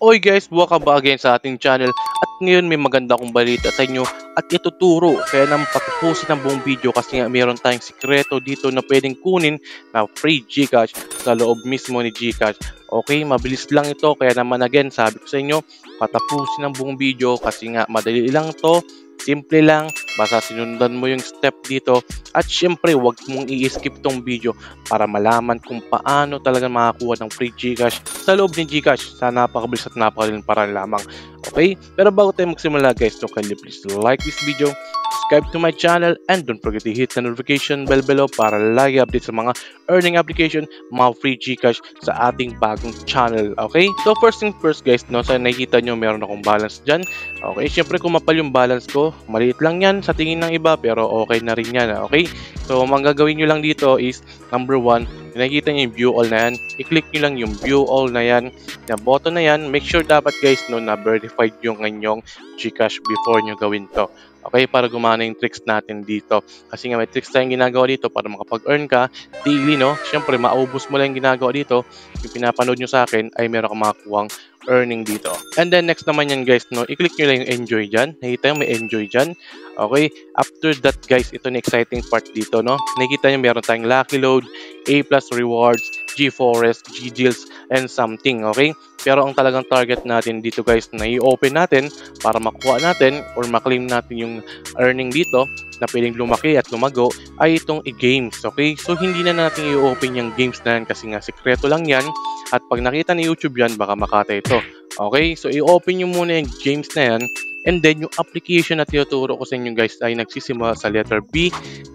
Oy guys, welcome back again sa ating channel at ngayon may maganda akong balita sa inyo at ituturo kaya naman patapusin ang buong video kasi nga meron tayong sikreto dito na pwedeng kunin na free Gcash sa loob mismo ni Gcash. Okay, mabilis lang ito kaya naman again sabi ko sa inyo patapusin ang buong video kasi nga madali lang to. Simple lang, basta sinundan mo yung step dito at syempre wag mong i-skip tong video para malaman kung paano talaga makakuha ng free Gcash sa loob ng Gcash sa napakabilis at napakadaling paraan lamang. Okay? Pero bago tayo magsimula guys, so kindly please like this video, subscribe to my channel, and don't forget to hit the notification bell below para lagi update sa mga earning application, mga free Gcash sa ating bagong channel. Okay? So first thing first guys, no, sa nakikita nyo meron akong balance dyan. Okay? Syempre kung mapal yung balance ko, maliit lang yan sa tingin ng iba pero okay na rin yan. Okay? So ang gagawin nyo lang dito is number 1, nakikita nyo yung view all na yan, i-click nyo lang yung view all na yan, na button na yan. Make sure dapat guys no, na verified yung inyong Gcash before nyo gawin to. Okay, para gumana yung tricks natin dito. Kasi nga may tricks tayong ginagawa dito para makapag-earn ka daily, no? Siyempre, maubos mo lang yung ginagawa dito. Yung pinapanood nyo sa akin ay meron kang makakuhang earning dito. And then next naman yan guys, no? I-click nyo lang yung enjoy dyan. Nakita nyo may enjoy dyan. Okay, after that guys, ito na exciting part dito, no? Nakita nyo meron tayong Lucky Load, A+ Rewards, G-Forest, G-Deals, and something, okay? Pero ang talagang target natin dito guys na i-open natin para makuha natin or maklaim natin yung earning dito na pwedeng lumaki at lumago ay itong i-games, okay? So hindi na natin i-open yung games na yan kasi nga sikreto lang yan at pag nakita ni YouTube yan baka makata ito. Okay, so i-open nyo muna yung games na yan and then yung application na tinuturo ko sa inyo guys ay nagsisimula sa letter B,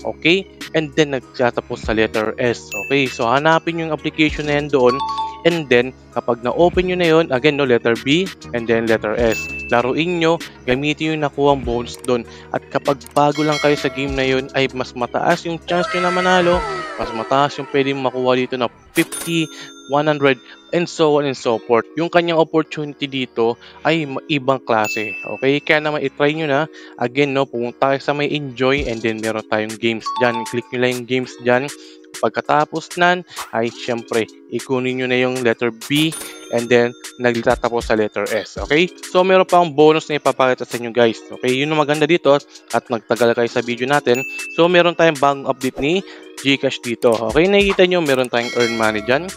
okay? And then nagtatapos sa letter S, okay? So hanapin yung application na yan doon and then kapag na-open nyo na yun, again no, letter B and then letter S. Laruin nyo, gamitin yung nakuhang bonus doon at kapag bago lang kayo sa game na yun ay mas mataas yung chance nyo na manalo, mas mataas yung pwede makuha dito na 50, 100, and so on and so forth. Yung kanyang opportunity dito ay ibang klase. Okay? Kaya naman itry nyo na. Again, no, pumunta kayo sa may enjoy and then meron tayong games dyan. Click nyo lang yung games dyan. Pagkatapos nan, ay syempre, ikunin nyo na yung letter B and then nagtatapos sa letter S. Okay? So, meron pa akong bonus na ipapakita sa inyo guys. Okay? Yun ang maganda dito at magtagal kayo sa video natin. So, meron tayong bagong update ni Gcash dito. Okay? Nakikita nyo, meron tayong earn money dyan.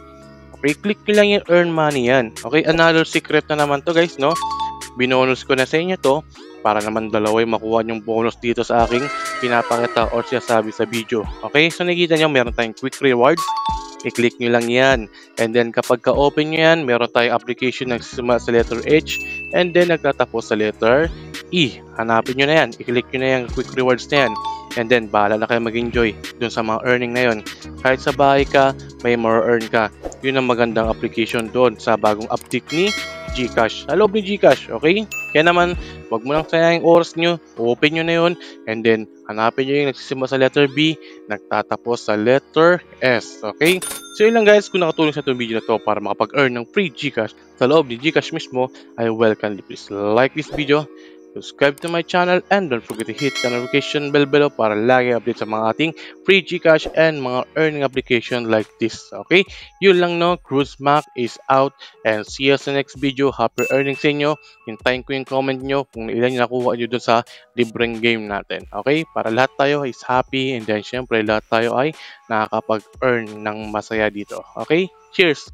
Okay, click nyo lang yung earn money yan. Okay, another secret na naman to guys, no? Binonus ko na sa inyo to para naman dalawa yung makuha yung bonus dito sa aking pinapakita or sinasabi sa video. Okay, so nakikita nyo meron tayong quick rewards. I-click nyo lang yan. And then kapag ka-open nyo yan, meron tayong application na nagsisimula sa letter H and then nagtatapos sa letter E. Hanapin nyo na yan. I-click nyo na yung quick rewards na yan. And then, bahala na kayo mag-enjoy dun sa mga earning na yun. Kahit sa bahay ka, may more earn ka. Yun ang magandang application doon sa bagong update ni Gcash. Sa loob ni Gcash, okay? Kaya naman, wag mo lang sayangin oras nyo. Open nyo na yun. And then, hanapin nyo yung nagsisimula sa letter B, nagtatapos sa letter S, okay? So yun lang guys, kung nakatulong sa itong video na to para makapag-earn ng free Gcash sa loob ni Gcash mismo, I welcome you. Please like this video, subscribe to my channel, and don't forget to hit the notification bell below para lagi update sa mga ating free Gcash and mga earning application like this. Okay? Yun lang no, Cruz Mac is out and see you sa next video. Happy earning sa inyo. Hintayin ko yung comment nyo kung ilan yung nakuha nyo dun sa libreng game natin. Okay? Para lahat tayo is happy and then syempre lahat tayo ay nakakapag-earn ng masaya dito. Okay? Cheers!